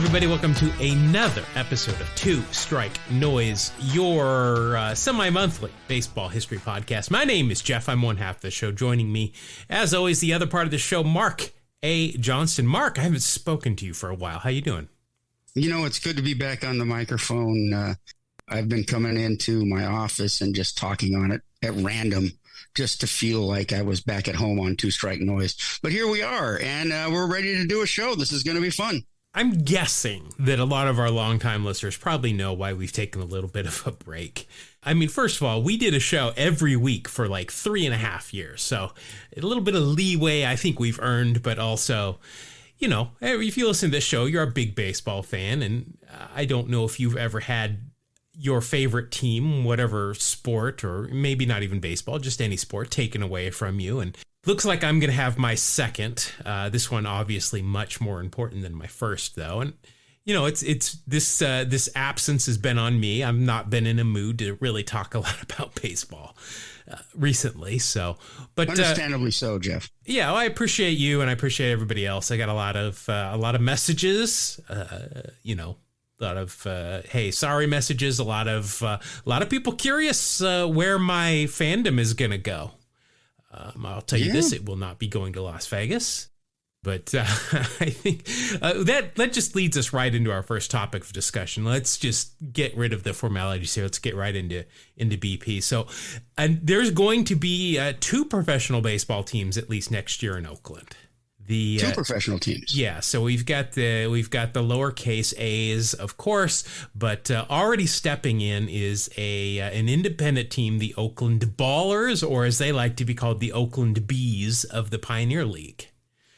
everybody. Welcome to another episode of Two Strike Noise, your semi-monthly baseball history podcast. My name is Jeff. I'm one half of the show. Joining me, as always, the other part of the show, Mark A. Johnston. Mark, I haven't spoken to you for a while. How you doing? You know, it's good to be back on the microphone. I've been coming into my office and just talking on it at random, just to feel like I was back at home on Two Strike Noise. But here we are, and we're ready to do a show. This is going to be fun. I'm guessing that a lot of our longtime listeners probably know why we've taken a little bit of a break. I mean, first of all, we did a show every week for like 3.5 years. So a little bit of leeway I think we've earned, but also, you know, if you listen to this show, you're a big baseball fan. And I don't know if you've ever had your favorite team, whatever sport, or maybe not even baseball, just any sport, taken away from you. And looks like I'm going to have my second. This one obviously much more important than my first, though. And you know, it's this absence has been on me. I've not been in a mood to really talk a lot about baseball recently. So, but understandably so, Jeff. Yeah, well, I appreciate you and I appreciate everybody else. I got a lot of messages. You know. A lot of hey, sorry messages. A lot of people curious where my fandom is going to go. I'll tell you this: it will not be going to Las Vegas. But I think that just leads us right into our first topic of discussion. Let's just get rid of the formalities here. Let's get right into BP. So, and there's going to be 2 professional baseball teams at least next year in Oakland. The 2 professional teams. Yeah, so we've got the lowercase A's, of course, but already stepping in is an independent team, the Oakland Ballers, or as they like to be called, the Oakland Bees of the Pioneer League.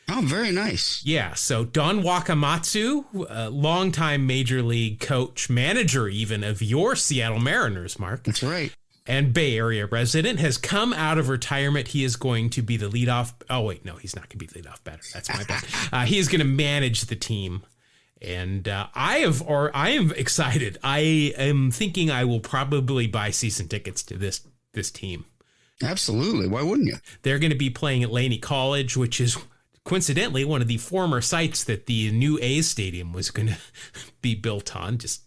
Oh, very nice. Yeah, so Don Wakamatsu, longtime major league coach, manager even of your Seattle Mariners, Mark. That's right. And Bay Area resident, has come out of retirement. He is going to be the leadoff. Oh, wait, no, he's not going to be the leadoff batter. That's my bad. He is going to manage the team. And I am excited. I am thinking I will probably buy season tickets to this team. Absolutely. Why wouldn't you? They're going to be playing at Laney College, which is coincidentally one of the former sites that the new A's stadium was going to be built on. Just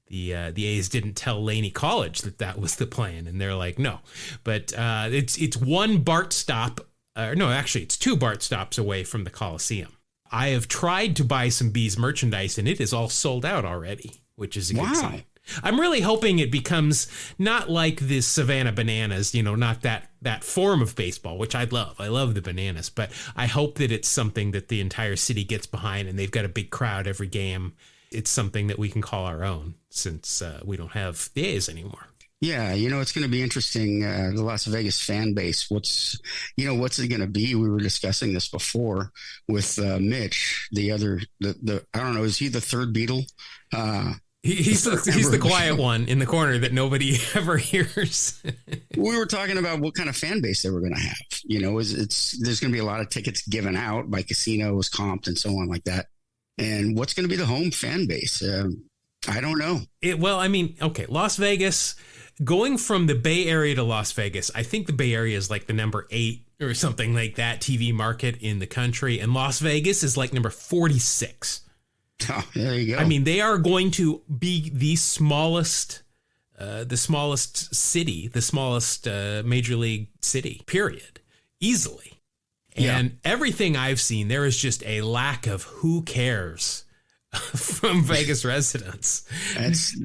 the A's didn't tell Laney College that was the plan, and they're like, no. But it's one BART stop. No, actually, it's 2 BART stops away from the Coliseum. I have tried to buy some Bees merchandise, and it is all sold out already, which is a good sign. I'm really hoping it becomes not like the Savannah Bananas, you know, not that form of baseball, which I love. I love the Bananas, but I hope that it's something that the entire city gets behind, and they've got a big crowd every game. It's something that we can call our own since we don't have the A's anymore. Yeah, you know, it's going to be interesting. The Las Vegas fan base. What's it going to be? We were discussing this before with Mitch, the I don't know, is he the third Beatle? He's the quiet one in the corner that nobody ever hears. We were talking about what kind of fan base they were going to have. You know, there's going to be a lot of tickets given out by casinos, comped, and so on like that. And what's going to be the home fan base? I don't know. Well, I mean, okay, Las Vegas, going from the Bay Area to Las Vegas, I think the Bay Area is like the number 8 or something like that TV market in the country. And Las Vegas is like number 46. Oh, there you go. I mean, they are going to be the smallest city, the smallest major league city, period, easily. And everything I've seen, there is just a lack of who cares from Vegas residents.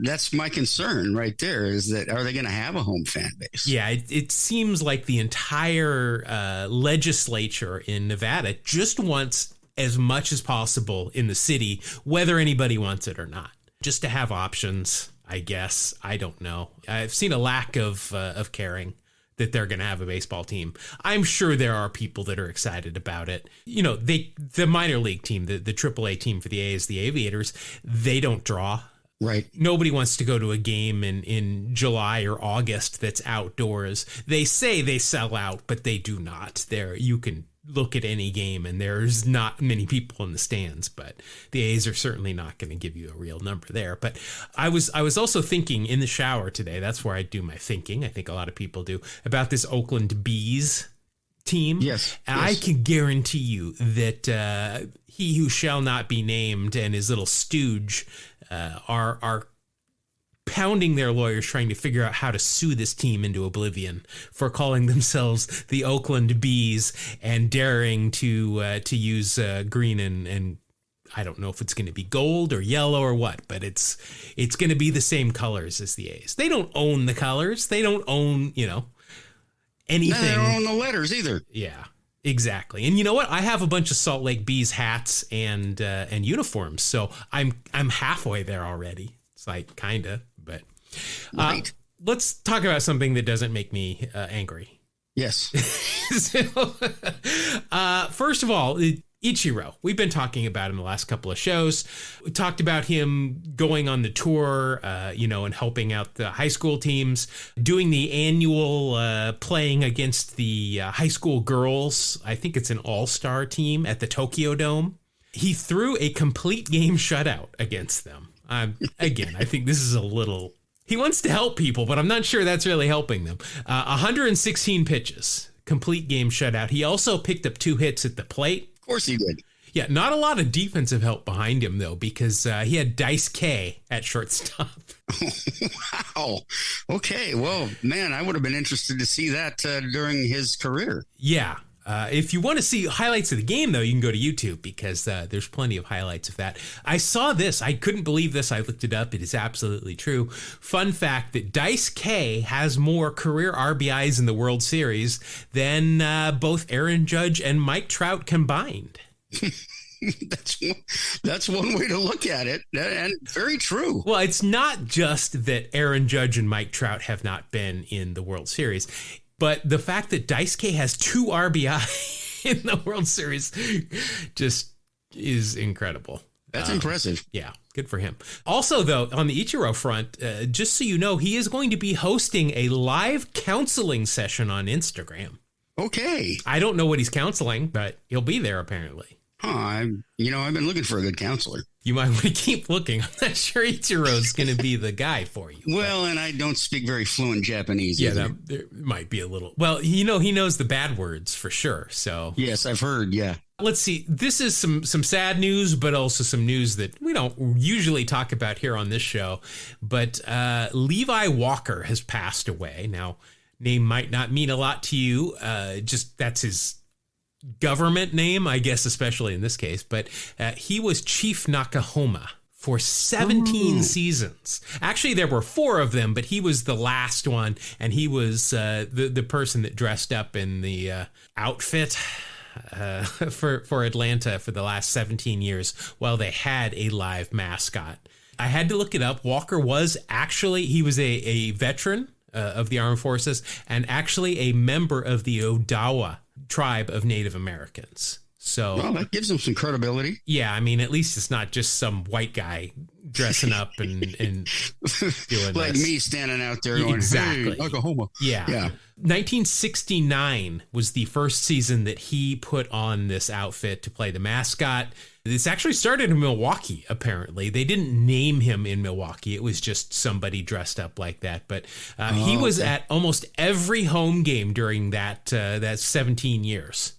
That's my concern right there, is that are they going to have a home fan base? Yeah, it seems like the entire legislature in Nevada just wants as much as possible in the city, whether anybody wants it or not, just to have options, I guess. I don't know. I've seen a lack of caring that they're going to have a baseball team. I'm sure there are people that are excited about it. You know, the minor league team, the AAA team for the A's, the Aviators, they don't draw. Right. Nobody wants to go to a game in July or August that's outdoors. They say they sell out, but they do not. You can look at any game and there's not many people in the stands, but the A's are certainly not going to give you a real number there. But I was also thinking in the shower today, that's where I do my thinking, I think a lot of people do, about this Oakland Bees team. Yes. And I can guarantee you that he who shall not be named and his little stooge are pounding their lawyers trying to figure out how to sue this team into oblivion for calling themselves the Oakland Bees and daring to use green and I don't know if it's going to be gold or yellow or what, but it's going to be the same colors as the A's. They don't own the colors. They don't own, anything. No, they don't own the letters either. Yeah, exactly. And you know what? I have a bunch of Salt Lake Bees hats and uniforms, so I'm halfway there already. It's like kind of, but right. Let's talk about something that doesn't make me angry. Yes. So, first of all, Ichiro, we've been talking about him the last couple of shows. We talked about him going on the tour, and helping out the high school teams, doing the annual playing against the high school girls. I think it's an all-star team at the Tokyo Dome. He threw a complete game shutout against them. Again, I think this is a little... He wants to help people, but I'm not sure that's really helping them. 116 pitches, complete game shutout. He also picked up 2 hits at the plate. Of course he did. Yeah, not a lot of defensive help behind him, though, because he had Dice K at shortstop. Wow. Okay. Well, man, I would have been interested to see that during his career. Yeah. If you want to see highlights of the game, though, you can go to YouTube because there's plenty of highlights of that. I saw this. I couldn't believe this. I looked it up. It is absolutely true. Fun fact that Dice K has more career RBIs in the World Series than both Aaron Judge and Mike Trout combined. That's one way to look at it, and very true. Well, it's not just that Aaron Judge and Mike Trout have not been in the World Series, but the fact that Dice K has 2 RBI in the World Series just is incredible. That's impressive. Yeah, good for him. Also, though, on the Ichiro front, just so you know, he is going to be hosting a live counseling session on Instagram. Okay. I don't know what he's counseling, but he'll be there apparently. I've been looking for a good counselor. You might want to keep looking. I'm not sure Ichiro's going to be the guy for you. Well, and I don't speak very fluent Japanese either. There might be a little. Well, he knows the bad words for sure. So yes, I've heard. Yeah. Let's see. This is some sad news, but also some news that we don't usually talk about here on this show. But Levi Walker has passed away. Now, name might not mean a lot to you. Just that's his government name, I guess, especially in this case. But he was Chief Nakahoma for 17 seasons. Actually, there were 4 of them, but he was the last one. And he was the person that dressed up in the outfit for Atlanta for the last 17 years while they had a live mascot. I had to look it up. Walker was actually, he was a veteran of the armed forces and actually a member of the Odawa tribe of Native Americans. So, well, that gives him some credibility. Yeah, I mean, at least it's not just some white guy dressing up and doing like this. Me standing out there going, exactly. Hey, Oklahoma. Yeah. 1969 was the first season that he put on this outfit to play the mascot. This actually started in Milwaukee, apparently. They didn't name him in Milwaukee. It was just somebody dressed up like that. But he was at almost every home game during that 17 years.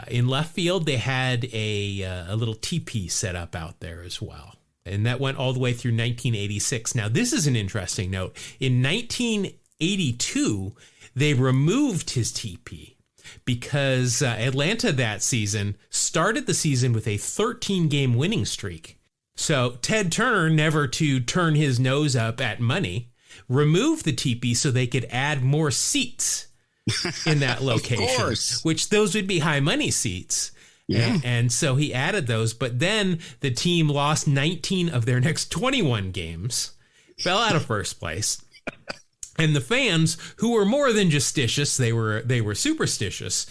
In left field, they had a little teepee set up out there as well. And that went all the way through 1986. Now, this is an interesting note. In 1982, they removed his teepee because Atlanta that season started the season with a 13-game winning streak. So Ted Turner, never to turn his nose up at money, removed the teepee so they could add more seats in that location, of course. Which those would be high money seats. Yeah. And so he added those, but then the team lost 19 of their next 21 games, fell out of first place. And the fans, who were more than justitious, they were superstitious,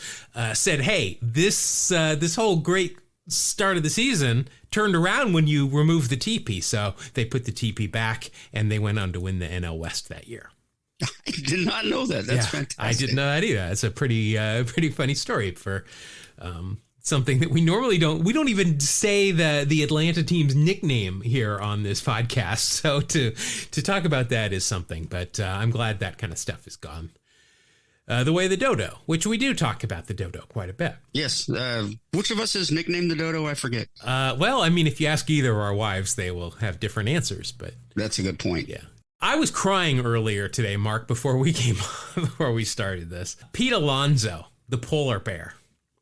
said, "Hey, this whole great start of the season turned around when you removed the teepee." So they put the teepee back, and they went on to win the NL West that year. I did not know that. That's fantastic. I didn't know that either. It's a pretty funny story for something that we normally don't. We don't even say the Atlanta team's nickname here on this podcast. So to talk about that is something. But I'm glad that kind of stuff is gone. the way of the dodo, which we do talk about the dodo quite a bit. Yes. Which of us is nicknamed the dodo? I forget. Well, I mean, if you ask either of our wives, they will have different answers, but that's a good point. Yeah. I was crying earlier today, Mark, before we started this. Pete Alonso, the polar bear.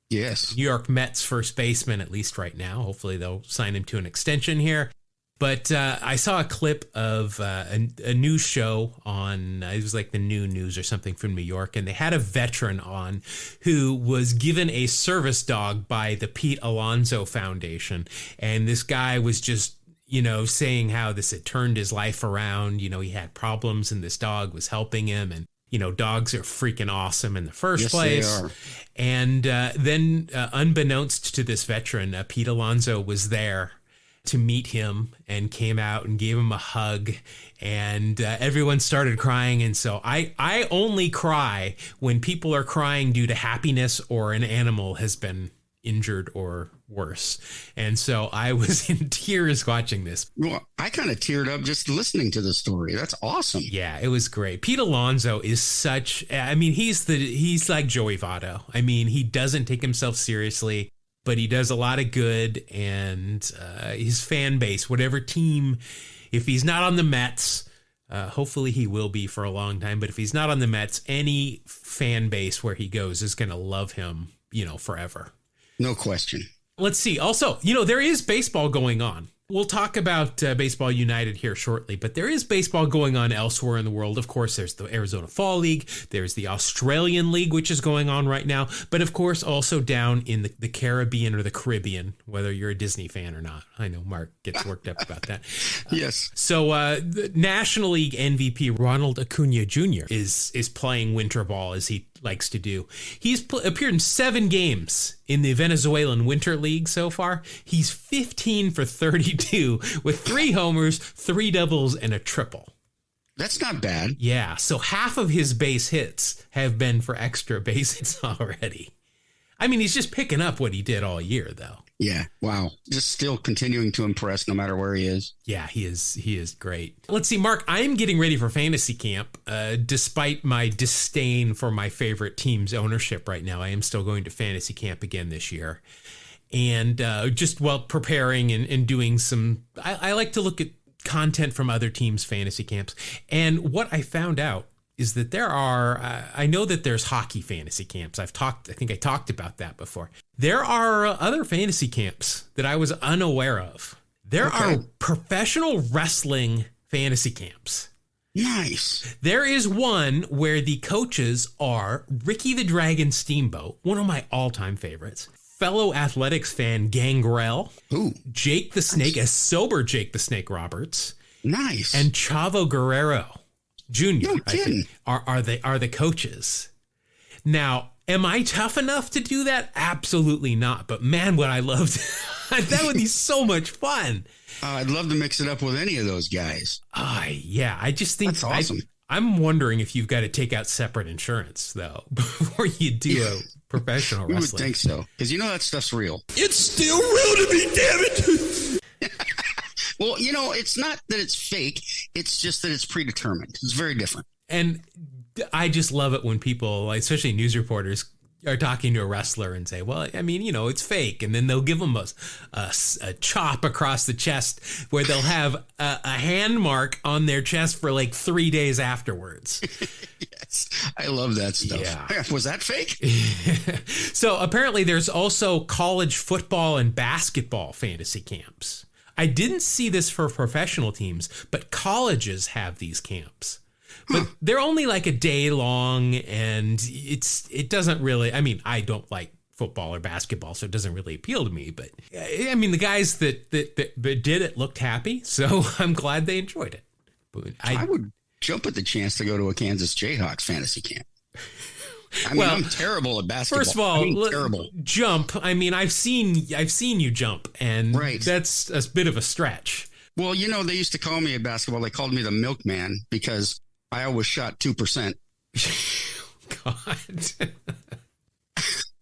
Yes. New York Mets first baseman, at least right now. Hopefully they'll sign him to an extension here. But I saw a clip of a news show on, it was like the New News or something from New York, and they had a veteran on who was given a service dog by the Pete Alonso Foundation. And this guy was just, saying how this had turned his life around. He had problems and this dog was helping him. And, dogs are freaking awesome in the first place. They are. And then unbeknownst to this veteran, Pete Alonso was there to meet him and came out and gave him a hug, and everyone started crying. And so I only cry when people are crying due to happiness or an animal has been injured or worse. And so I was in tears watching this. Well, I kind of teared up just listening to the story. That's awesome. Yeah, it was great. Pete Alonso is he's like Joey Votto. I mean, he doesn't take himself seriously, but he does a lot of good, and his fan base, whatever team, if he's not on the Mets, hopefully he will be for a long time, but if he's not on the Mets, any fan base where he goes is going to love him, forever. No question. Let's see. Also, there is baseball going on. We'll talk about Baseball United here shortly, but there is baseball going on elsewhere in the world. Of course, there's the Arizona Fall League. There's the Australian League, which is going on right now. But of course, also down in the Caribbean or the Caribbean, whether you're a Disney fan or not. I know Mark gets worked up about that. Yes. So the National League MVP Ronald Acuna Jr. is playing winter ball, as he likes to do. He's appeared in 7 games in the Venezuelan Winter League so far. He's 15 for 32 with 3 homers, 3 doubles, and a triple. That's not bad. Yeah, so half of his base hits have been for extra base hits already. I mean, he's just picking up what he did all year, though. Yeah. Wow. Just still continuing to impress no matter where he is. Yeah, he is great. Let's see, Mark, I am getting ready for fantasy camp. Despite my disdain for my favorite team's ownership right now, I am still going to fantasy camp again this year. And just while preparing and doing some, I like to look at content from other teams' fantasy camps. And what I found out is that there are, I know that there's hockey fantasy camps. I think I talked about that before. There are other fantasy camps that I was unaware of. There are professional wrestling fantasy camps. Nice. There is one where the coaches are Ricky the Dragon Steamboat, one of my all-time favorites, fellow athletics fan Gangrel, Jake the Snake, a sober Jake the Snake Roberts, nice, and Chavo Guerrero Jr. No kidding. are the coaches. Now, am I tough enough to do that? Absolutely not. But man, would I love to. That would be so much fun. I'd love to mix it up with any of those guys. Yeah, I just think that's awesome. I'm wondering if you've got to take out separate insurance, though, before you do a professional wrestling. We would think so, because that stuff's real. It's still real to me, damn it. Well, it's not that it's fake. It's just that it's predetermined. It's very different. And I just love it when people, especially news reporters, are talking to a wrestler and say, well, I mean, it's fake. And then they'll give them a chop across the chest where they'll have a hand mark on their chest for like 3 days afterwards. Yes, I love that stuff. Yeah. Was that fake? So apparently there's also college football and basketball fantasy camps. I didn't see this for professional teams, but colleges have these camps. But they're only like a day long, and it doesn't really, I mean, I don't like football or basketball, so it doesn't really appeal to me. But I mean, the guys that did it looked happy, so I'm glad they enjoyed it. But I would jump at the chance to go to a Kansas Jayhawks fantasy camp. I mean, I'm terrible at basketball. First of all, terrible. Jump. I mean, I've seen you jump, and that's a bit of a stretch. Well, they used to call me at basketball. They called me the milkman because I always shot 2%. God.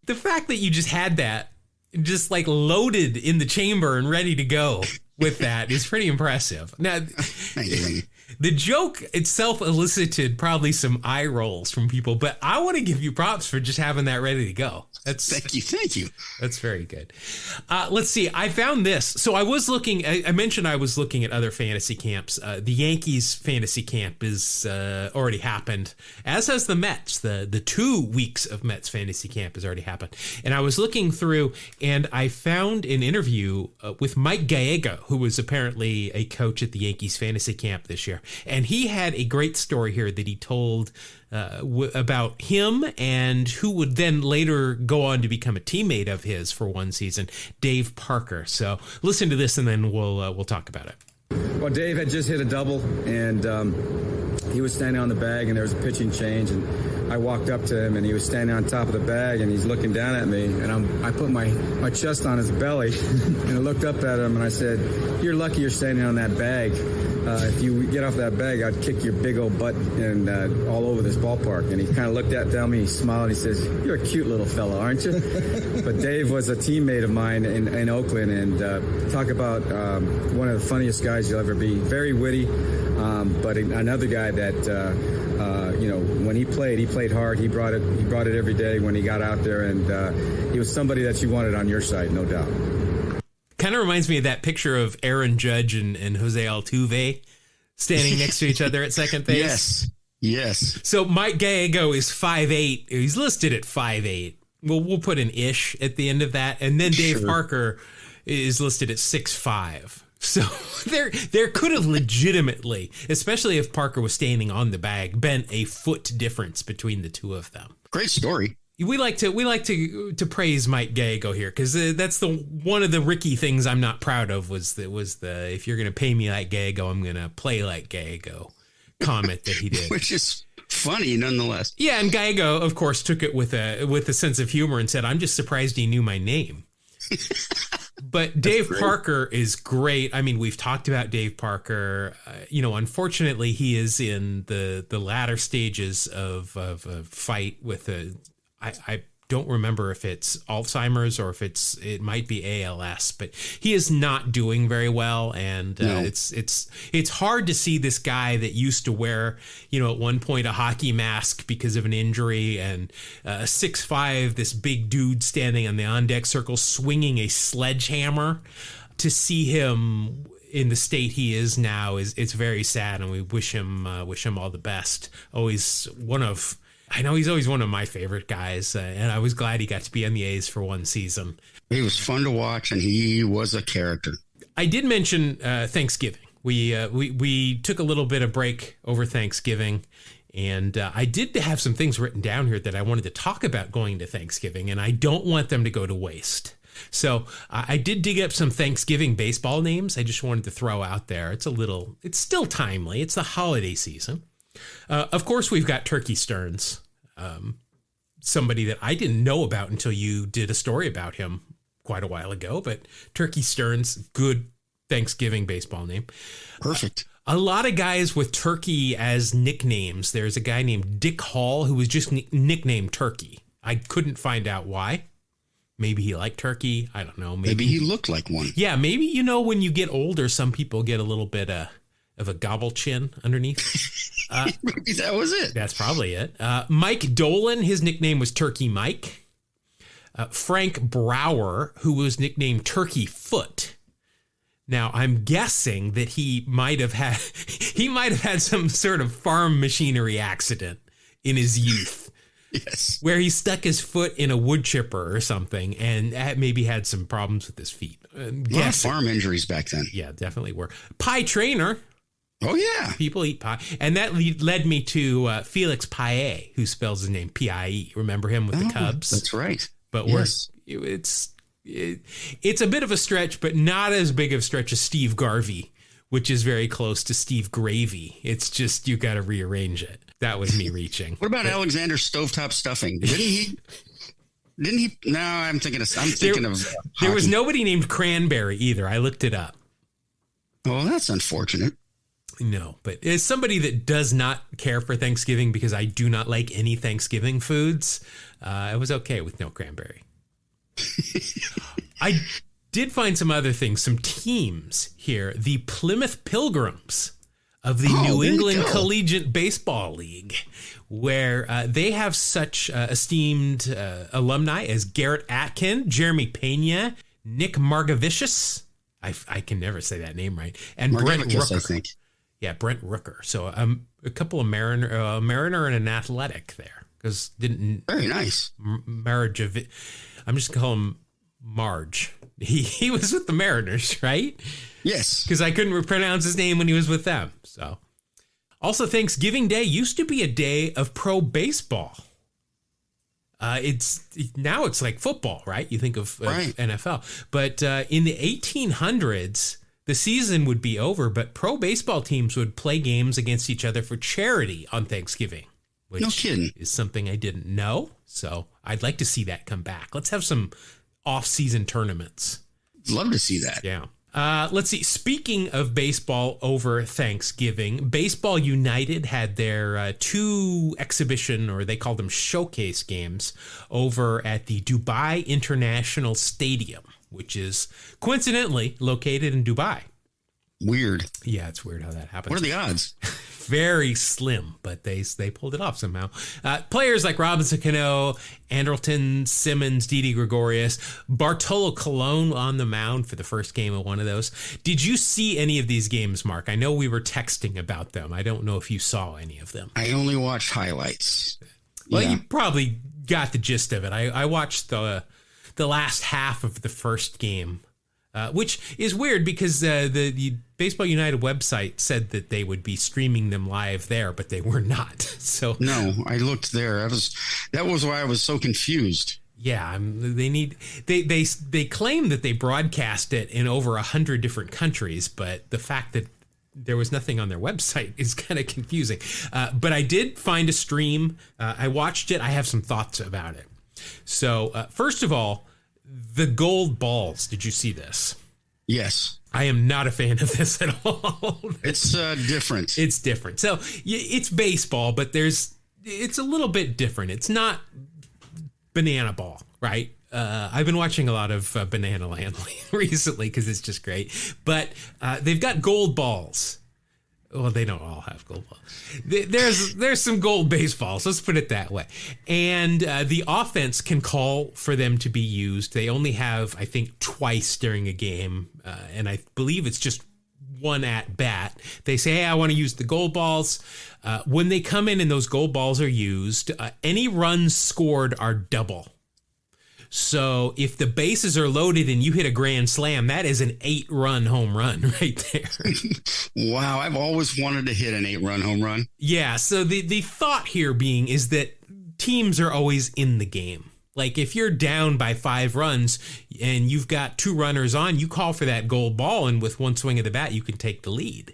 The fact that you just had that, just like loaded in the chamber and ready to go with that is pretty impressive. Now, The joke itself elicited probably some eye rolls from people, but I want to give you props for just having that ready to go. Thank you. That's very good. Let's see. I found this. So I was looking. I mentioned I was looking at other fantasy camps. The Yankees fantasy camp is already happened, as has the Mets. The 2 weeks of Mets fantasy camp has already happened. And I was looking through, and I found an interview with Mike Gallego, who was apparently a coach at the Yankees fantasy camp this year. And he had a great story here that he told about him and who would then later go on to become a teammate of his for one season, Dave Parker. So listen to this, and then we'll talk about it. Well, Dave had just hit a double, and he was standing on the bag, and there was a pitching change, and I walked up to him, and he was standing on top of the bag, and he's looking down at me, and I put my chest on his belly, and I looked up at him, and I said, "You're lucky you're standing on that bag. If you get off that bag, I'd kick your big old butt and all over this ballpark." And he kind of looked down me, he smiled, he says, "You're a cute little fella, aren't you?" But Dave was a teammate of mine in Oakland, and talk about one of the funniest guys you'll ever be. Very witty, but another guy that when he played hard. He brought it every day when he got out there, and he was somebody that you wanted on your side, no doubt. Kind of reminds me of that picture of Aaron Judge and Jose Altuve standing next to each other at second base. Yes. So Mike Gallego is 5'8". He's listed at 5'8". We'll put an ish at the end of that. And then Dave Parker is listed at 6'5". So there could have legitimately, especially if Parker was standing on the bag, been a foot difference between the two of them. Great story. We like to praise Mike Gallego here, because that's one of the Ricky things I'm not proud of was the if you're going to pay me like Gallego, I'm going to play like Gallego comment that he did, which is funny nonetheless. Yeah, and Gallego, of course, took it with a sense of humor and said, "I'm just surprised he knew my name." But Dave Parker is great. I mean, we've talked about Dave Parker. Unfortunately, he is in the latter stages of a fight with I don't remember if it's Alzheimer's or if it might be ALS, but he is not doing very well. And No. It's hard to see this guy that used to wear, at one point a hockey mask because of an injury, and 6'5", this big dude standing on the on-deck circle swinging a sledgehammer. To see him in the state he is now it's very sad, and we wish him all the best. I know he's always one of my favorite guys, and I was glad he got to be on the A's for one season. He was fun to watch, and he was a character. I did mention Thanksgiving. We took a little bit of break over Thanksgiving, and I did have some things written down here that I wanted to talk about going to Thanksgiving, and I don't want them to go to waste. So I did dig up some Thanksgiving baseball names. I just wanted to throw out there. It's still timely. It's the holiday season. Of course, we've got Turkey Stearns, somebody that I didn't know about until you did a story about him quite a while ago. But Turkey Stearns, good Thanksgiving baseball name. Perfect. A lot of guys with Turkey as nicknames. There's a guy named Dick Hall who was just nicknamed Turkey. I couldn't find out why. Maybe he liked turkey. I don't know. Maybe he looked like one. Yeah, maybe, when you get older, some people get a little bit of a gobble chin underneath. Maybe that was it. That's probably it. Mike Dolan, his nickname was Turkey Mike. Frank Brower, who was nicknamed Turkey Foot. Now, I'm guessing that he might have had some sort of farm machinery accident in his youth. Yes. Where he stuck his foot in a wood chipper or something and maybe had some problems with his feet. A lot of farm injuries back then. Yeah, definitely were. Pie Trainer. Oh, yeah. People eat pie. And that led me to Felix Paie, who spells his name P-I-E. Remember him with the Cubs? That's right. But yes. It's a bit of a stretch, but not as big of a stretch as Steve Garvey, which is very close to Steve Gravy. It's just you got to rearrange it. That was me reaching. What about Alexander Stovetop Stuffing? Didn't he? No, I'm thinking of. There was nobody named Cranberry either. I looked it up. Oh, that's unfortunate. No, but as somebody that does not care for Thanksgiving because I do not like any Thanksgiving foods, I was okay with no cranberry. I did find some other things, some teams here. The Plymouth Pilgrims, of the Oh, New there you England go. Collegiate Baseball League, where they have such esteemed alumni as Garrett Atkin, Jeremy Pena, Nick Margavicius. I can never say that name right. And Brent Margavicus, Rooker. I think. Yeah, Brent Rooker. So a couple of Mariner and an Athletic there. Because didn't Very nice. Marge? I'm just gonna call him Marge. He was with the Mariners, right? Yes. Because I couldn't pronounce his name when he was with them. So, also Thanksgiving Day used to be a day of pro baseball. Now it's like football, right? You think of Right. NFL, but in the 1800s, the season would be over, but pro baseball teams would play games against each other for charity on Thanksgiving. Which No kidding. is something I didn't know. So I'd like to see that come back. Let's have some off-season tournaments. Love to see that. Yeah. Let's see. Speaking of baseball over Thanksgiving, Baseball United had their two exhibition, or they called them showcase games, over at the Dubai International Stadium, which is coincidentally located in Dubai. Weird. Yeah, it's weird how that happens. What are the odds? Very slim, but they pulled it off somehow. Players like Robinson Cano, Andrelton Simmons, Didi Gregorius, Bartolo Colon on the mound for the first game of one of those. Did you see any of these games, Mark? I know we were texting about them. I don't know if you saw any of them. I only watched highlights. Well, Yeah. you probably got the gist of it. I watched the last half of the first game. Which is weird because the Baseball United website said that they would be streaming them live there, but they were not. So No, I looked there. That was why I was so confused. yeah, they claim that they broadcast it in over 100 different countries, but the fact that there was nothing on their website is kind of confusing. But I did find a stream. I watched it. I have some thoughts about it. So first of all, the gold balls. Did you see this? Yes. I am not a fan of this at all. It's different. It's different. So it's baseball, but it's a little bit different. It's not banana ball, right? I've been watching a lot of Banana Land recently because it's just great. But they've got gold balls. Well, they don't all have gold balls. There's some gold baseballs. Let's put it that way. And the offense can call for them to be used. They only have, I think, twice during a game. And I believe it's just one at bat. They say, hey, I want to use the gold balls. When they come in and those gold balls are used, any runs scored are double. So if the bases are loaded and you hit a grand slam, that is an 8-run home run right there. Wow. I've always wanted to hit an 8-run home run. Yeah. So the thought here being is that teams are always in the game. Like if you're down by 5 runs and you've got 2 runners on, you call for that gold ball, and with one swing of the bat, you can take the lead.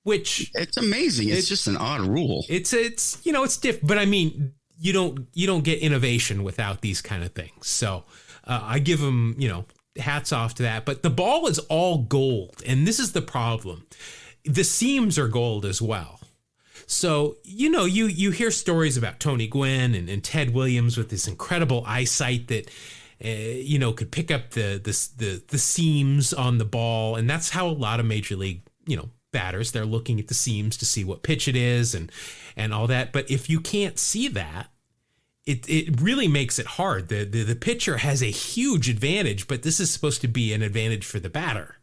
Which It's amazing. It's just an odd rule. it's different, but I mean, you don't get innovation without these kind of things. So I give them, hats off to that. But the ball is all gold, and this is the problem. The seams are gold as well. So, you hear stories about Tony Gwynn and Ted Williams with this incredible eyesight that, could pick up the seams on the ball. And that's how a lot of major league, batters, they're looking at the seams to see what pitch it is and all that. But if you can't see that, it really makes it hard. The pitcher has a huge advantage, but this is supposed to be an advantage for the batter.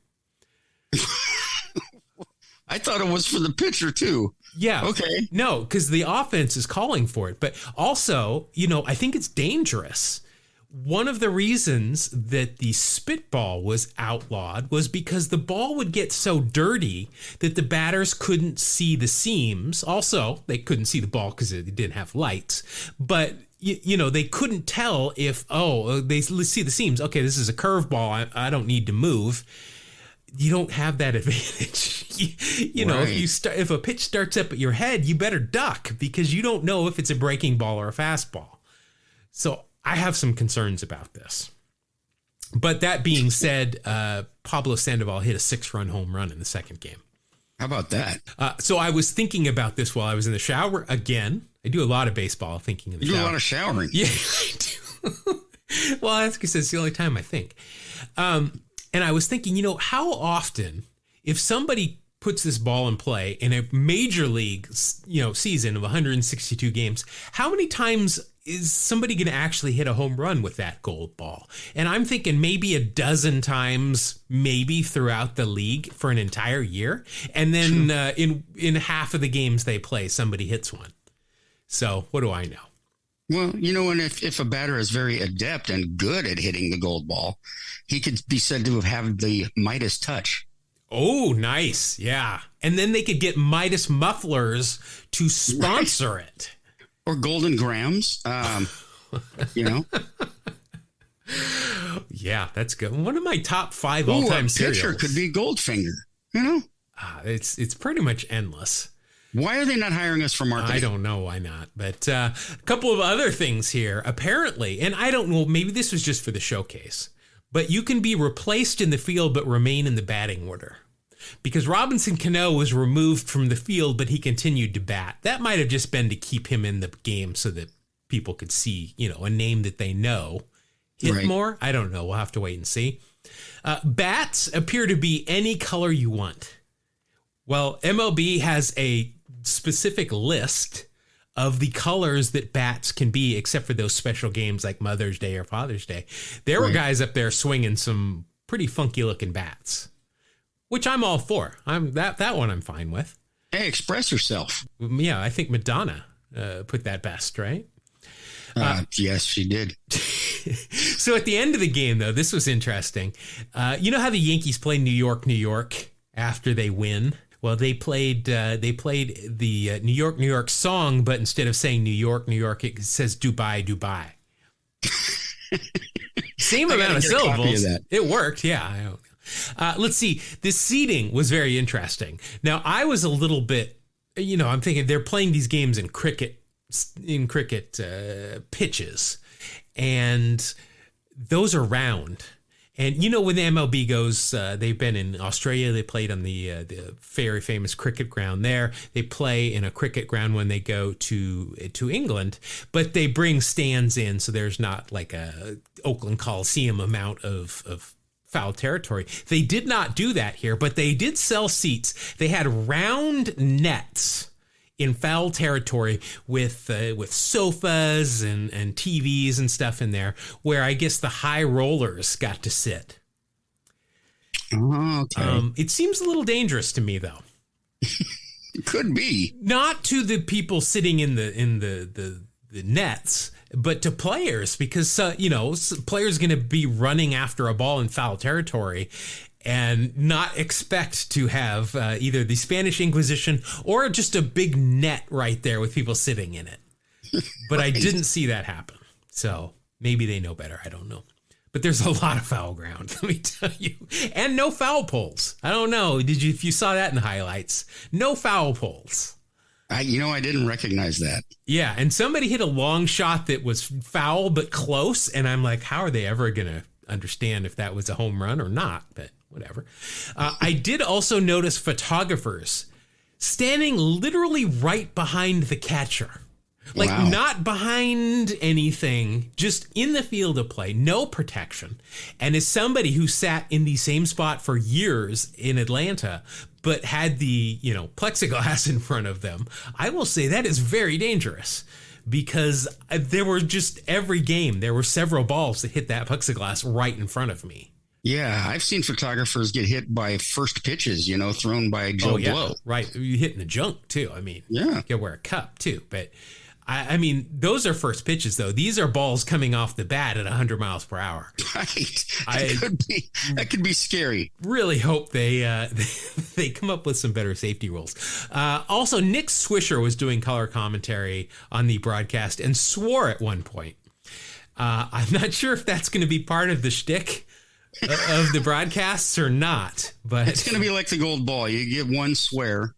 I thought it was for the pitcher too. Yeah. Okay. No, because the offense is calling for it. But also, I think it's dangerous. One of the reasons that the spitball was outlawed was because the ball would get so dirty that the batters couldn't see the seams. Also, they couldn't see the ball because it didn't have lights. But, they couldn't tell if, they see the seams. Okay, this is a curveball. I don't need to move. You don't have that advantage. Right. If a pitch starts up at your head, you better duck because you don't know if it's a breaking ball or a fastball. So I have some concerns about this. But that being said, Pablo Sandoval hit a 6-run home run in the second game. How about that? So I was thinking about this while I was in the shower again. I do a lot of baseball thinking in the shower. You do a lot of showering. Yeah, I do. Well, that's because it's the only time I think. And I was thinking, how often, if somebody puts this ball in play in a major league, season of 162 games, how many times is somebody going to actually hit a home run with that gold ball? And I'm thinking maybe a dozen times, maybe throughout the league for an entire year. And then in half of the games they play, somebody hits one. So what do I know? Well, and if a batter is very adept and good at hitting the gold ball, he could be said to have the Midas touch. Oh, nice. Yeah. And then they could get Midas mufflers to sponsor it. Or Golden Grams, Yeah, that's good. One of my top 5 all-time cereals. Pitcher could be Goldfinger, It's pretty much endless. Why are they not hiring us for marketing? I don't know why not. But a couple of other things here. Apparently, and I don't know, maybe this was just for the showcase, but you can be replaced in the field but remain in the batting order. Because Robinson Cano was removed from the field, but he continued to bat. That might have just been to keep him in the game so that people could see, a name that they know hit more. I don't know. We'll have to wait and see. Bats appear to be any color you want. Well, MLB has a specific list of the colors that bats can be, except for those special games like Mother's Day or Father's Day. There were guys up there swinging some pretty funky looking bats, which I'm all for. That one I'm fine with. Hey, express yourself. Yeah, I think Madonna put that best, right? Yes, she did. So at the end of the game, though, this was interesting. You know how the Yankees play New York, New York after they win? Well, they played the New York, New York song, but instead of saying New York, New York, it says Dubai, Dubai. Same amount of syllables. It worked, yeah. Let's see. The seating was very interesting. Now, I was a little bit, I'm thinking they're playing these games in cricket pitches, and those are round. And when the MLB goes, they've been in Australia. They played on the very famous cricket ground there. They play in a cricket ground when they go to England, but they bring stands in, so there's not like a Oakland Coliseum amount of foul territory. They did not do that here, but they did sell seats. They had round nets in foul territory with sofas and TVs and stuff in there, where I guess the high rollers got to sit. Oh, okay. It seems a little dangerous to me, though. It could be. Not to the people sitting in the nets, but to players, because players going to be running after a ball in foul territory and not expect to have either the Spanish Inquisition or just a big net right there with people sitting in it. But I didn't see that happen. So maybe they know better. I don't know. But there's a lot of foul ground, let me tell you. And no foul poles. I don't know. If you saw that in the highlights? No foul poles. I didn't recognize that. Yeah, and somebody hit a long shot that was foul but close, and I'm like, how are they ever going to understand if that was a home run or not? But whatever. I did also notice photographers standing literally right behind the catcher. Like, not behind anything, just in the field of play, no protection. And as somebody who sat in the same spot for years in Atlanta, but had the, plexiglass in front of them, I will say that is very dangerous, because there were just every game, there were several balls that hit that plexiglass right in front of me. Yeah, I've seen photographers get hit by first pitches, thrown by Joe Blow. Right. You hit in the junk, too. I mean, yeah. You can wear a cup, too. But, I mean, those are first pitches, though. These are balls coming off the bat at 100 miles per hour. Right. That could be scary. Really hope they come up with some better safety rules. Also, Nick Swisher was doing color commentary on the broadcast and swore at one point. I'm not sure if that's going to be part of the shtick of the broadcasts or not, but it's going to be like the gold ball. You get one swear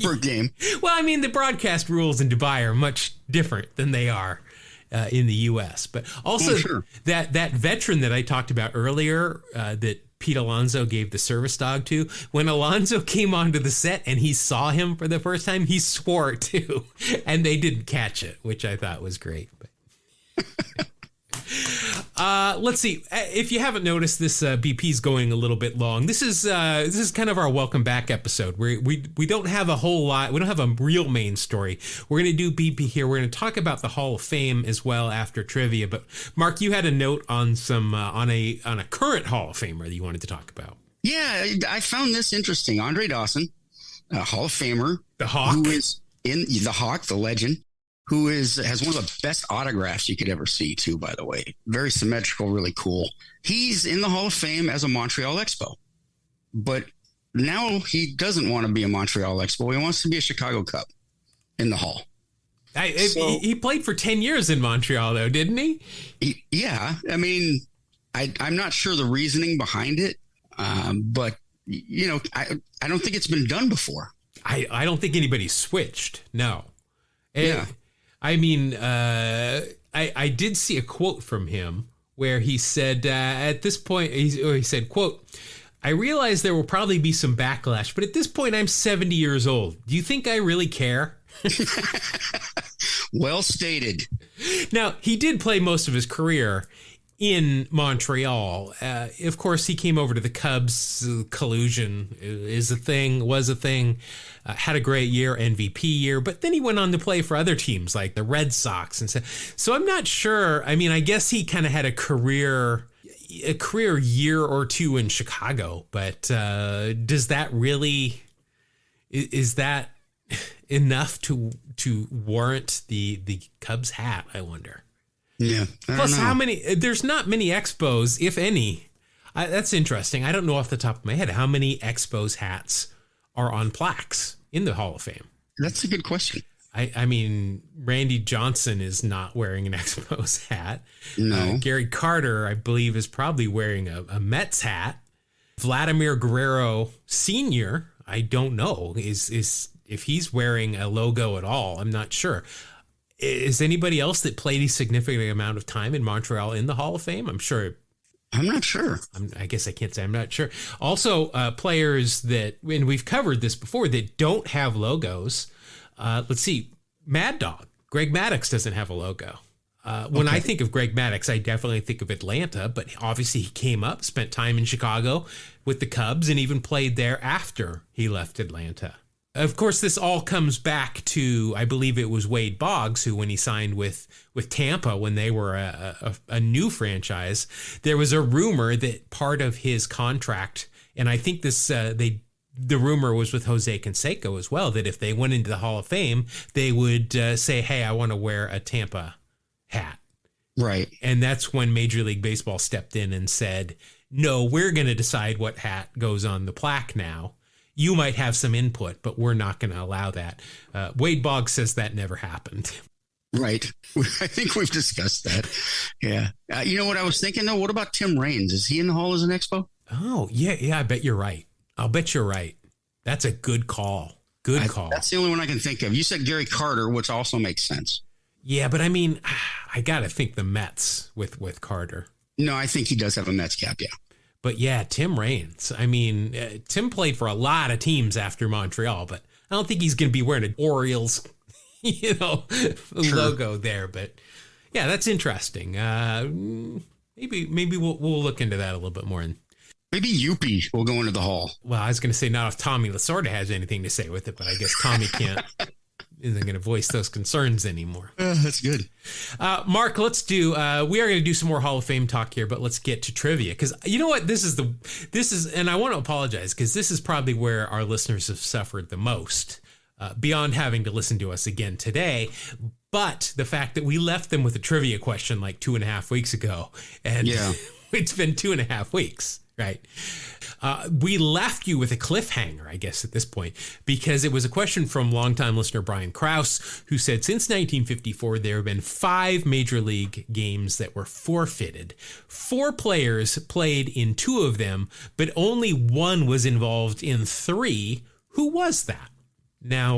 per game. Well, I mean, the broadcast rules in Dubai are much different than they are in the U.S. But also that veteran that I talked about earlier that Pete Alonso gave the service dog to, when Alonso came onto the set and he saw him for the first time, he swore too, and they didn't catch it, which I thought was great. But Let's see. If you haven't noticed, this BP's going a little bit long. This is kind of our welcome back episode. We don't have a whole lot. We don't have a real main story. We're going to do BP here. We're going to talk about the Hall of Fame as well after trivia. But Mark, you had a note on some on a current Hall of Famer that you wanted to talk about. Yeah, I found this interesting. Andre Dawson, a Hall of Famer, the Hawk, who is in the Hawk, the legend, who has one of the best autographs you could ever see, too, by the way. Very symmetrical, really cool. He's in the Hall of Fame as a Montreal Expo. But now he doesn't want to be a Montreal Expo. He wants to be a Chicago Cub in the Hall. He played for 10 years in Montreal, though, didn't he? Yeah. I mean, I'm not sure the reasoning behind it. But, you know, I don't think it's been done before. I don't think anybody's switched. No. Yeah. I mean, I did see a quote from him where he said, at this point, he said, quote, "I realize there will probably be some backlash, but at this point, I'm 70 years old. Do you think I really care?" Well stated. Now, he did play most of his career in Montreal. Of course, he came over to the Cubs. Collusion was a thing. Had a great year, MVP year, but then he went on to play for other teams like the Red Sox and so I'm not sure. I mean, I guess he kind of had a career year or two in Chicago, but does that really is that enough to warrant the Cubs hat, I wonder? Yeah. Plus, how many? There's not many Expos, if any. That's interesting. I don't know off the top of my head how many Expos hats are on plaques in the Hall of Fame. That's a good question. I mean, Randy Johnson is not wearing an Expos hat. No. Gary Carter, I believe, is probably wearing a Mets hat. Vladimir Guerrero Sr., I don't know, is if he's wearing a logo at all. I'm not sure. Is anybody else that played a significant amount of time in Montreal in the Hall of Fame? I'm sure. I'm not sure. I guess I can't say I'm not sure. Also, players that, and we've covered this before, that don't have logos. Let's see. Mad Dog. Greg Maddux doesn't have a logo. When I think of Greg Maddux, I definitely think of Atlanta, but obviously he came up, spent time in Chicago with the Cubs, and even played there after he left Atlanta. Of course, this all comes back to, I believe it was Wade Boggs, who, when he signed with Tampa, when they were a new franchise, there was a rumor that part of his contract, and I think this the rumor was with Jose Canseco as well, that if they went into the Hall of Fame, they would say, "Hey, I want to wear a Tampa hat." Right. And that's when Major League Baseball stepped in and said, "No, we're going to decide what hat goes on the plaque now. You might have some input, but we're not going to allow that." Wade Boggs says that never happened. Right. I think we've discussed that. Yeah. You know what I was thinking, though? What about Tim Raines? Is he in the Hall as an Expo? Oh, yeah. I bet you're right. I'll bet you're right. That's a good call. Good call. That's the only one I can think of. You said Gary Carter, which also makes sense. Yeah, but I mean, I got to think the Mets with Carter. No, I think he does have a Mets cap, yeah. But yeah, Tim Raines. I mean, Tim played for a lot of teams after Montreal, but I don't think he's going to be wearing an Orioles, logo there. But yeah, that's interesting. Maybe we'll look into that a little bit more. Maybe Youppi will go into the Hall. Well, I was going to say not if Tommy Lasorda has anything to say with it, but I guess Tommy isn't going to voice those concerns anymore. That's good. Mark, let's do, we are going to do some more Hall of Fame talk here, but let's get to trivia. Because you know what? This is, and I want to apologize because this is probably where our listeners have suffered the most, beyond having to listen to us again today. But the fact that we left them with a trivia question like 2.5 weeks ago, and it's been 2.5 weeks. Right. We left you with a cliffhanger, I guess, at this point, because it was a question from longtime listener Brian Krause, who said since 1954, there have been 5 major league games that were forfeited. 4 players played in 2 of them, but only 1 was involved in 3. Who was that? Now,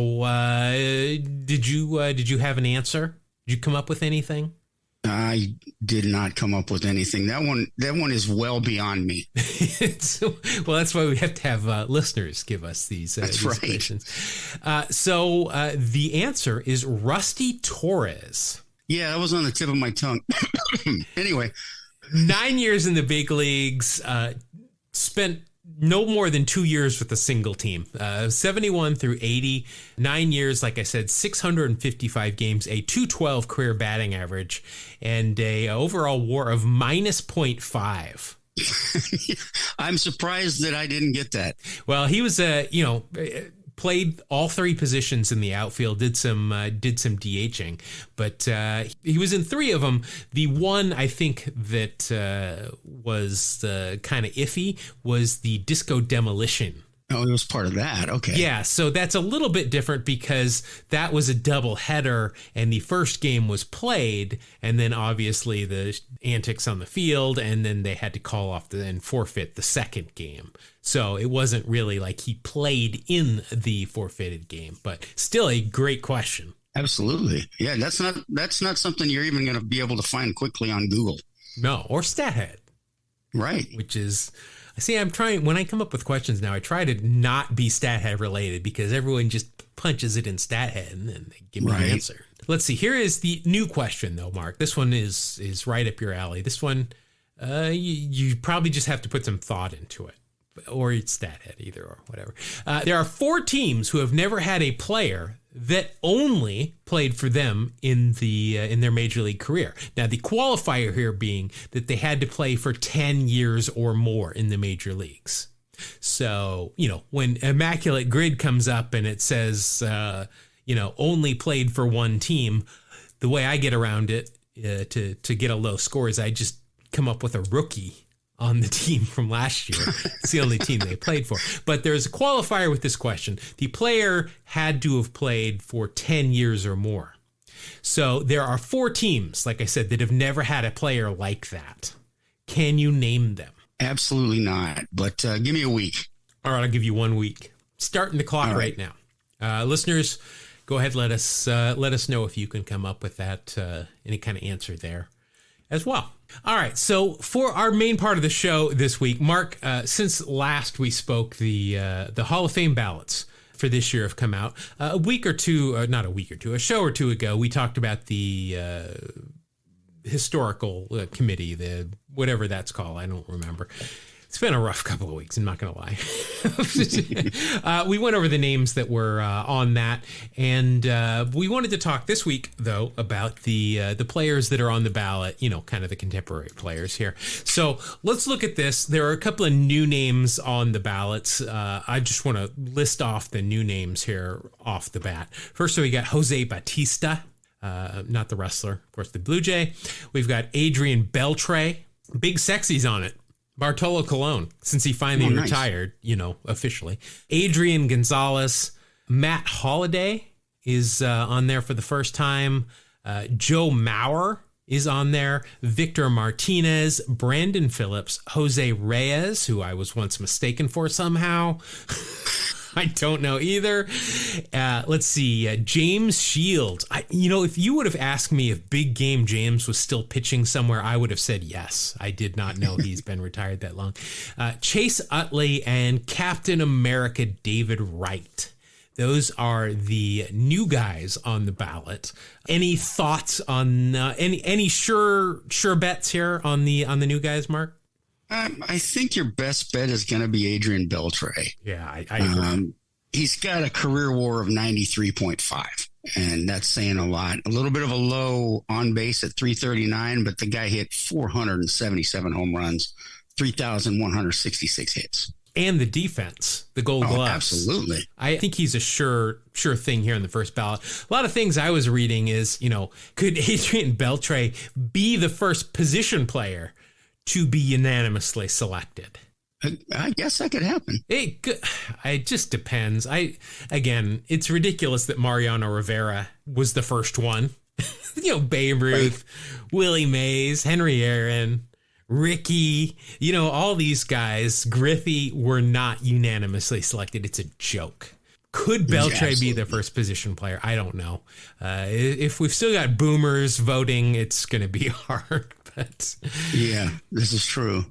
did you have an answer? Did you come up with anything? I did not come up with anything. That one is well beyond me. Well, that's why we have to have listeners give us these questions. So the answer is Rusty Torres. Yeah, that was on the tip of my tongue. Anyway, 9 years in the big leagues, spent no more than 2 years with a single team, 71 through 80, 9 years, like I said, 655 games, a 212 career batting average, and a overall WAR of minus 0.5. I'm surprised that I didn't get that. Well, he was played all three positions in the outfield, did some DHing, but he was in three of them. The one I think that was kind of iffy was the disco demolition. Oh, it was part of that. Okay. Yeah, so that's a little bit different because that was a double header and the first game was played, and then obviously the antics on the field, and then they had to call off and forfeit the second game. So it wasn't really like he played in the forfeited game, but still a great question. Absolutely. Yeah, that's not something you're even going to be able to find quickly on Google. No, or StatHead. Right. Which is... See, I'm trying, when I come up with questions now, I try to not be StatHead related because everyone just punches it in StatHead and then they give me an answer. Let's see. Here is the new question, though, Mark. This one is right up your alley. This one, you probably just have to put some thought into it, or it's StatHead, either or whatever. There are 4 teams who have never had a player that only played for them in their major league career. Now, the qualifier here being that they had to play for 10 years or more in the major leagues. So, when Immaculate Grid comes up and it says, only played for one team, the way I get around it to get a low score is I just come up with a rookie on the team from last year. It's the only team they played for. But there's a qualifier with this question. The player had to have played for 10 years or more. So there are 4 teams, like I said, that have never had a player like that. Can you name them? Absolutely not. But give me a week. All right, I'll give you 1 week. Starting the clock right now. Listeners, go ahead, let us know if you can come up with that, any kind of answer there as well. All right, so for our main part of the show this week, Mark, since last we spoke, the Hall of Fame ballots for this year have come out. A show or two ago, we talked about the historical committee, the whatever that's called. I don't remember. It's been a rough couple of weeks, I'm not going to lie. We went over the names that were on that, and we wanted to talk this week, though, about the players that are on the ballot, kind of the contemporary players here. So let's look at this. There are a couple of new names on the ballots. I just want to list off the new names here off the bat. First, we got Jose Bautista, not the wrestler, of course, the Blue Jay. We've got Adrian Beltre, Big Sexy's on it. Bartolo Colon, since he finally retired, officially. Adrian Gonzalez, Matt Holliday is on there for the first time. Joe Mauer is on there. Victor Martinez, Brandon Phillips, Jose Reyes, who I was once mistaken for somehow. I don't know either. Let's see. James Shields. If you would have asked me if Big Game James was still pitching somewhere, I would have said yes. I did not know he's been retired that long. Chase Utley and Captain America David Wright. Those are the new guys on the ballot. Any thoughts on any sure bets here on the new guys, Mark? I think your best bet is going to be Adrian Beltre. Yeah, I agree. He's got a career WAR of 93.5, and that's saying a lot. A little bit of a low on base at 339, but the guy hit 477 home runs, 3,166 hits. And the defense, the Gold Gloves. Absolutely. I think he's a sure thing here in the first ballot. A lot of things I was reading is, could Adrian Beltre be the first position player to be unanimously selected? I guess that could happen. It just depends. Again, it's ridiculous that Mariano Rivera was the first one. Babe Ruth, right. Willie Mays, Henry Aaron, Ricky, all these guys, Griffey, were not unanimously selected. It's a joke. Could Beltre be the first position player? I don't know. If we've still got boomers voting, it's going to be hard. But yeah, this is true.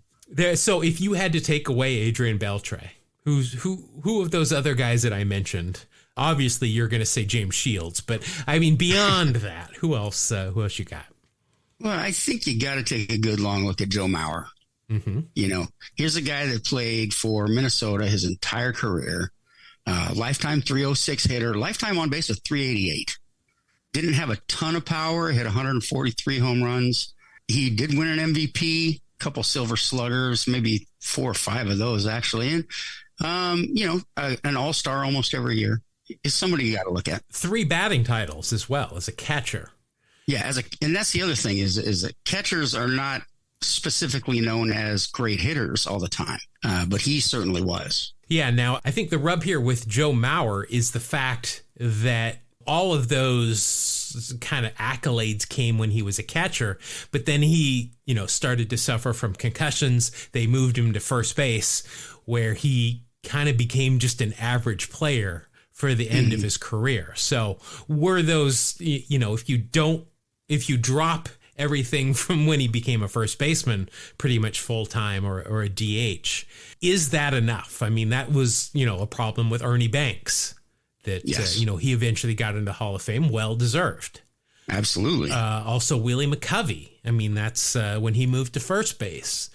So if you had to take away Adrian Beltre, who of those other guys that I mentioned? Obviously, you're going to say James Shields, but I mean beyond that, who else you got? Well, I think you got to take a good long look at Joe Mauer. Mm-hmm. You know, here's a guy that played for Minnesota his entire career. Lifetime 306 hitter, lifetime on base of 388. Didn't have a ton of power, hit 143 home runs. He did win an MVP, a couple Silver Sluggers, maybe 4 or 5 of those actually. And, an all-star almost every year. Is somebody you got to look at. 3 batting titles as well as a catcher. Yeah, and that's the other thing is that catchers are not specifically known as great hitters all the time, but he certainly was. Yeah, now I think the rub here with Joe Mauer is the fact that all of those kind of accolades came when he was a catcher, but then he, started to suffer from concussions. They moved him to first base where he kind of became just an average player for the end of his career. So were those, if you drop everything from when he became a first baseman pretty much full time or a DH, is that enough? I mean, that was, a problem with Ernie Banks that, yes. He eventually got into Hall of Fame. Well deserved. Absolutely. Also, Willie McCovey. I mean, that's when he moved to first base.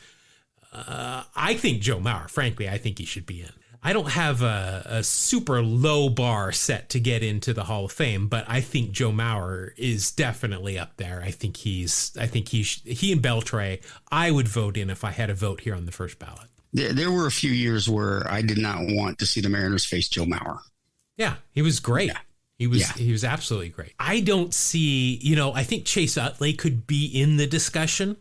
I think Joe Mauer, frankly, I think he should be in. I don't have a super low bar set to get into the Hall of Fame, but I think Joe Mauer is definitely up there. I think he and Beltre, I would vote in if I had a vote here on the first ballot. There were a few years where I did not want to see the Mariners face Joe Mauer. Yeah, he was great. Yeah. He was absolutely great. I don't see, I think Chase Utley could be in the discussion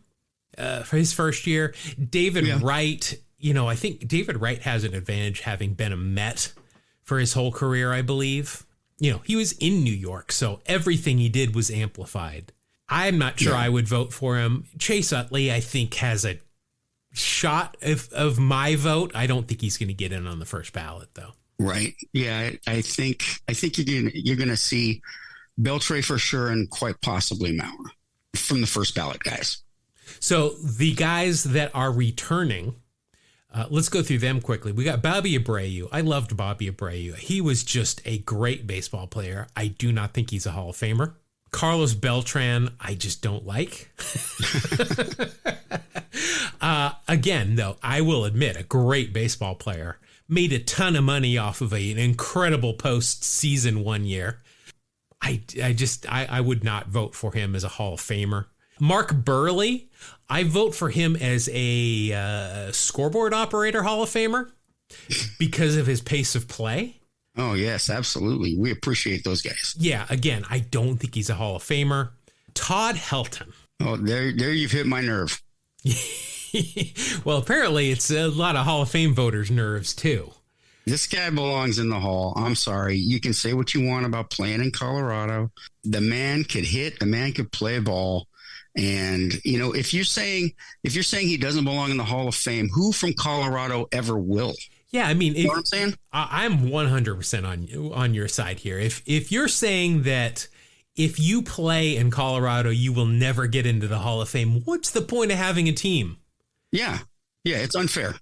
for his first year. David Wright, I think David Wright has an advantage having been a Met for his whole career, I believe. He was in New York, so everything he did was amplified. I'm not sure I would vote for him. Chase Utley, I think, has a shot of my vote. I don't think he's going to get in on the first ballot, though. Right. Yeah, I think you're going to see Beltre for sure and quite possibly Mauer from the first ballot guys. So the guys that are returning, let's go through them quickly. We got Bobby Abreu. I loved Bobby Abreu. He was just a great baseball player. I do not think he's a Hall of Famer. Carlos Beltran, I just don't like. Again, though, I will admit, a great baseball player. Made a ton of money off of an incredible postseason one year. I would not vote for him as a Hall of Famer. Mark Burley, I vote for him as a scoreboard operator Hall of Famer because of his pace of play. Oh, yes, absolutely. We appreciate those guys. Yeah, again, I don't think he's a Hall of Famer. Todd Helton. Oh, there you've hit my nerve. Well, apparently it's a lot of Hall of Fame voters' nerves, too. This guy belongs in the Hall. I'm sorry. You can say what you want about playing in Colorado. The man could hit. The man could play ball. And, if you're saying he doesn't belong in the Hall of Fame, who from Colorado ever will? Yeah, I mean, you know what I'm saying? I'm 100% on your side here. If you're saying that if you play in Colorado, you will never get into the Hall of Fame, what's the point of having a team? Yeah, it's unfair.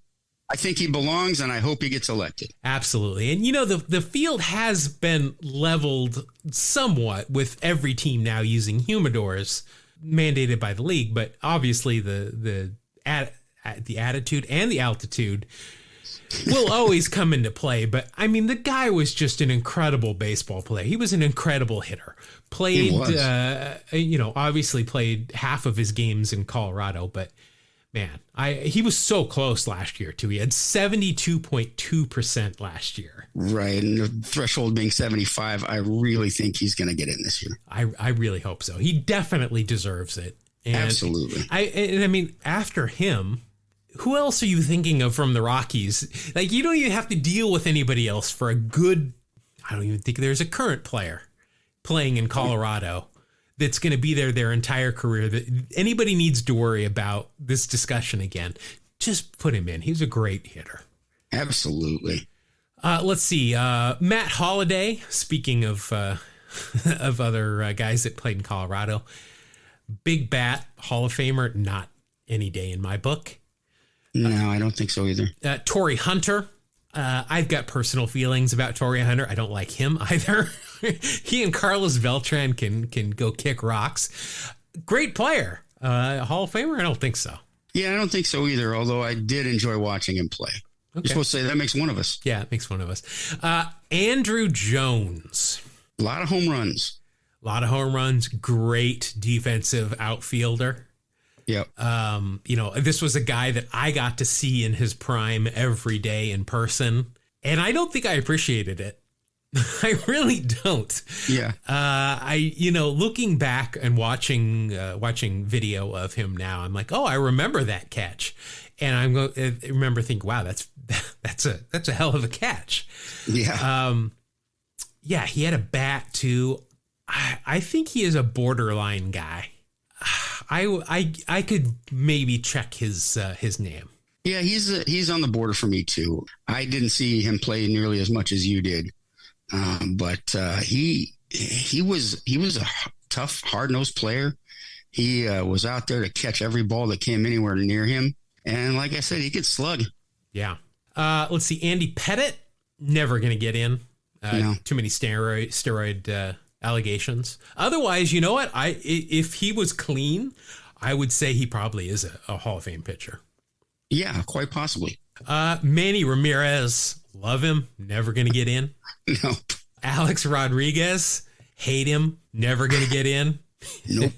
I think he belongs, and I hope he gets elected. Absolutely. And, the field has been leveled somewhat with every team now using humidors mandated by the league. But obviously the attitude and the altitude will always come into play. But, I mean, the guy was just an incredible baseball player. He was an incredible hitter. Played, obviously played half of his games in Colorado, but man, he was so close last year too. He had 72.2% last year. Right. And the threshold being 75, I really think he's going to get in this year. I really hope so. He definitely deserves it. And absolutely. I mean, after him, who else are you thinking of from the Rockies? Like, you don't even have to deal with anybody else for a good, I don't even think there's a current player playing in Colorado that's going to be there their entire career that anybody needs to worry about this discussion again. Just put him in. He's a great hitter. Absolutely. Let's see. Matt Holliday, speaking of other guys that played in Colorado, big bat, Hall of Famer, not any day in my book. No, I don't think so either. Torrey Hunter. I've got personal feelings about Torrey Hunter. I don't like him either. He and Carlos Beltran can go kick rocks. Great player. Hall of Famer? I don't think so. Yeah, I don't think so either, although I did enjoy watching him play. Okay. You're supposed to say that makes one of us. Yeah, it makes one of us. Andrew Jones. A lot of home runs. Great defensive outfielder. Yep. This was a guy that I got to see in his prime every day in person, and I don't think I appreciated it. I really don't. Yeah. Looking back and watching video of him now, I'm like, oh, I remember that catch, and I remember thinking, wow, that's a hell of a catch. Yeah. Yeah, he had a bat too. I think he is a borderline guy. I could maybe check his name. Yeah, he's on the border for me too. I didn't see him play nearly as much as you did, but he was a tough, hard-nosed player. He was out there to catch every ball that came anywhere near him, and like I said, he could slug. Yeah. Let's see, Andy Pettit, never going to get in. No. Too many steroid allegations. Otherwise, you know what? If he was clean, I would say he probably is a Hall of Fame pitcher. Yeah, quite possibly. Manny Ramirez, love him, never going to get in. Nope. Alex Rodriguez, hate him, never going to get in. Nope.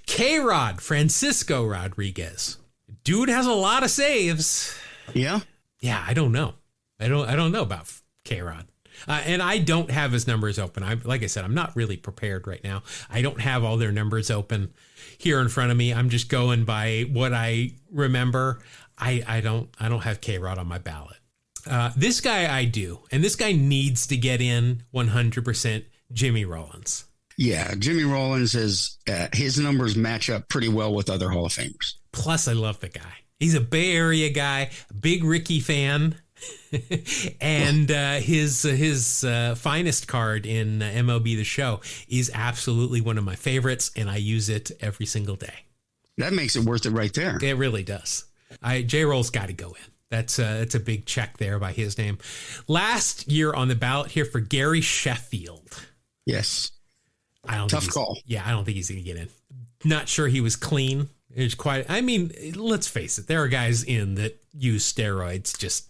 K-Rod, Francisco Rodriguez. Dude has a lot of saves. Yeah. Yeah, I don't know. I don't know about K-Rod. And I don't have his numbers open. Like I said, I'm not really prepared right now. I don't have all their numbers open here in front of me. I'm just going by what I remember. I don't have K-Rod on my ballot. This guy I do, and this guy needs to get in 100%. Jimmy Rollins. Yeah, Jimmy Rollins is his numbers match up pretty well with other Hall of Famers. Plus, I love the guy. He's a Bay Area guy, big Ricky fan. And his finest card in MLB The Show is absolutely one of my favorites, and I use it every single day. That makes it worth it right there. It really does. J-Roll's got to go in. That's a big check there by his name. Last year on the ballot here for Gary Sheffield. Yes. Tough call. Yeah, I don't think he's going to get in. Not sure he was clean. It's quite. I mean, let's face it. There are guys in that use steroids.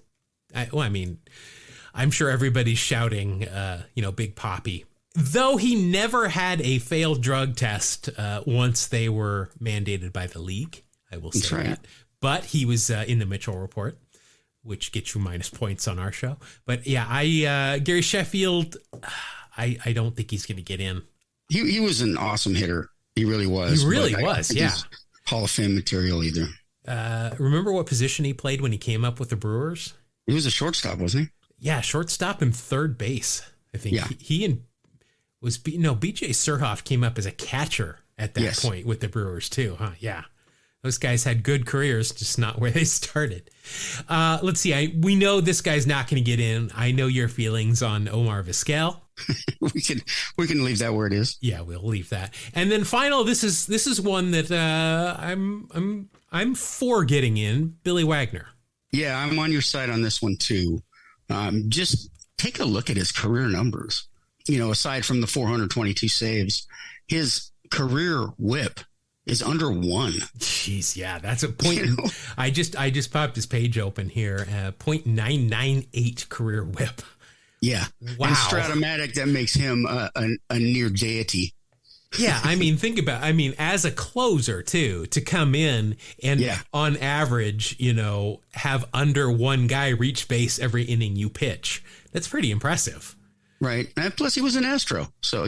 I'm sure everybody's shouting, Big Papi. Though he never had a failed drug test once they were mandated by the league. I will say that. But he was in the Mitchell Report, which gets you minus points on our show. But yeah, Gary Sheffield, I don't think he's going to get in. He was an awesome hitter. He really was. He really was, yeah. Hall of Fame material either. Remember what position he played when he came up with the Brewers? He was a shortstop, wasn't he? Yeah, shortstop and third base. I think yeah. BJ Surhoff came up as a catcher at that point with the Brewers too, huh? Yeah. Those guys had good careers, just not where they started. Let's see. We know this guy's not going to get in. I know your feelings on Omar Vizquel. we can leave that where it is. Yeah, we'll leave that. And then final, this is one that I'm for getting in. Billy Wagner. Yeah, I'm on your side on this one too. Just take a look at his career numbers. Aside from the 422 saves, his career WHIP is under 1. Jeez, yeah, that's a point. I just popped his page open here. 0.998 career WHIP. Yeah. Wow. And Stratomatic, that makes him a near deity. Yeah, think about, as a closer too, to come in and on average, have under one guy reach base every inning you pitch. That's pretty impressive. Right. And plus he was an Astro. So,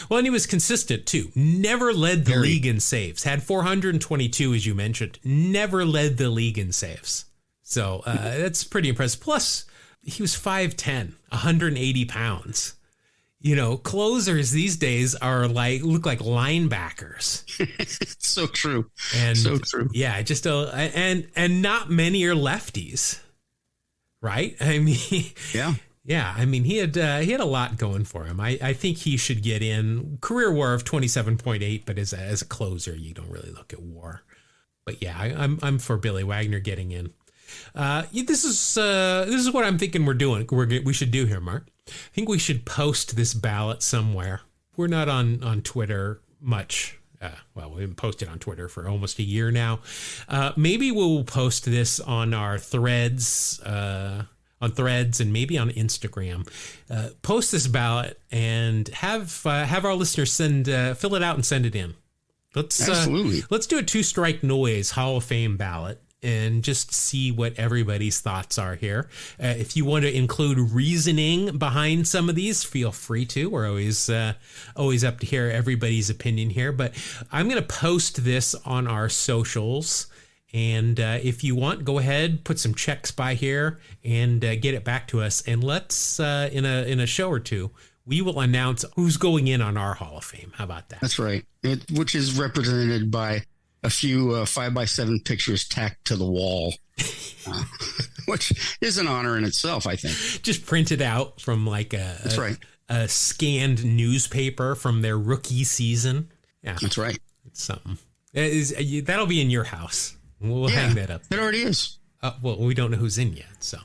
Well, and he was consistent too. Never led the league in saves. Had 422, as you mentioned. Never led the league in saves. So that's pretty impressive. Plus, he was 5'10", 180 pounds. Closers these days look like linebackers. So true. And so true. Yeah, just and not many are lefties, right? Yeah. Yeah, he had a lot going for him. I think he should get in. Career WAR of 27.8, but as a closer, you don't really look at WAR. But yeah, I'm for Billy Wagner getting in. This is what I'm thinking we're doing. We should do here, Mark. I think we should post this ballot somewhere. We're not on Twitter much Well, we haven't posted on Twitter for almost a year now. Maybe we'll post this on our threads, and maybe on Instagram. Post this ballot and have our listeners fill it out and send it in. Absolutely. Let's do a Two Strike Noise Hall of Fame ballot and just see what everybody's thoughts are here. If you want to include reasoning behind some of these, feel free to. We're always up to hear everybody's opinion here. But I'm going to post this on our socials. And if you want, go ahead, put some checks by here and get it back to us. And let's, in a show or two, we will announce who's going in on our Hall of Fame. How about that? That's right. Which is represented by a few 5x7 pictures tacked to the wall, which is an honor in itself, I think. Just printed out from like That's right. a scanned newspaper from their rookie season. Yeah, That's right. It's something. That'll be in your house. We'll hang that up. It already is. Well, we don't know who's in yet, so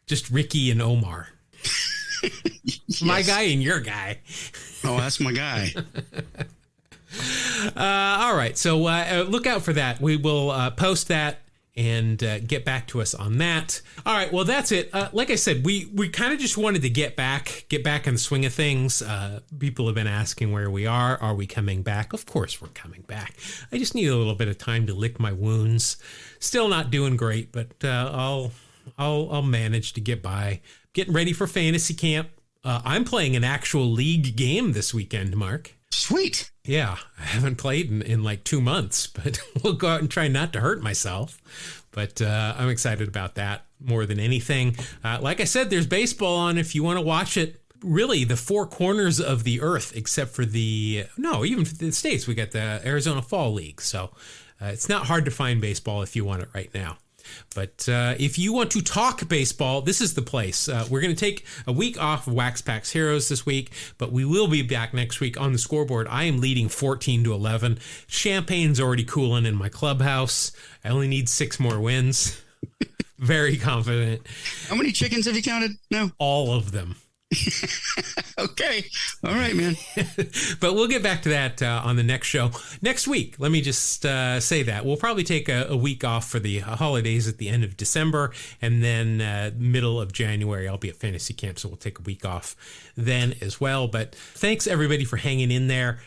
just Ricky and Omar. Yes. My guy and your guy. Oh, that's my guy. All right. So look out for that. We will post that and get back to us on that. All right. Well, that's it. Like I said, we kind of just wanted to get back in the swing of things. People have been asking where we are. Are we coming back? Of course we're coming back. I just need a little bit of time to lick my wounds. Still not doing great, but I'll manage to get by. Getting ready for fantasy camp. I'm playing an actual league game this weekend, Mark. Sweet. Yeah, I haven't played in like 2 months, but we'll go out and try not to hurt myself. But I'm excited about that more than anything. Like I said, there's baseball on if you want to watch it. Really, the four corners of the earth, except for even for the States, we got the Arizona Fall League. So it's not hard to find baseball if you want it right now. But if you want to talk baseball, this is the place. We're going to take a week off of Wax Packs Heroes this week, but we will be back next week on the scoreboard. I am leading 14-11. Champagne's already cooling in my clubhouse. I only need 6 more wins. Very confident. How many chickens have you counted now? All of them. Okay. All right, man. But we'll get back to that on the next show. Next week, let me just say that. We'll probably take a week off for the holidays at the end of December, and then middle of January, I'll be at fantasy camp, so we'll take a week off then as well. But thanks, everybody, for hanging in there.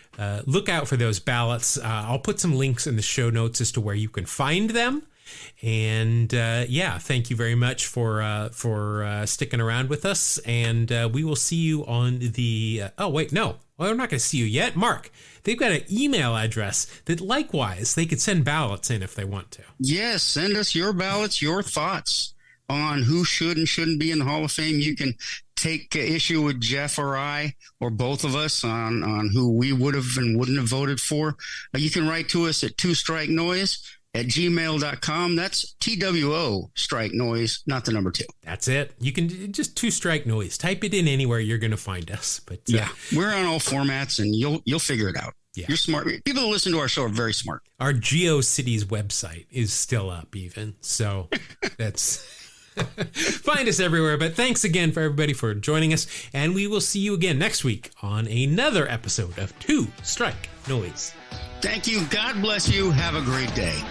Look out for those ballots. I'll put some links in the show notes as to where you can find them. And thank you very much for sticking around with us. And we will see you on the. We're not going to see you yet, Mark. They've got an email address that likewise they could send ballots in if they want to. Yes, send us your ballots, your thoughts on who should and shouldn't be in the Hall of Fame. You can take issue with Jeff or I or both of us on who we would have and wouldn't have voted for. You can write to us at twosstrikenoise@gmail.com. That's TWO strike noise, not the number 2. That's it. You can just 2 Strike Noise. Type it in anywhere. You're going to find us. But we're on all formats, and you'll figure it out. Yeah. You're smart. People who listen to our show are very smart. Our GeoCities website is still up, even. So that's find us everywhere. But thanks again for everybody for joining us, and we will see you again next week on another episode of 2 Strike Noise. Thank you. God bless you. Have a great day.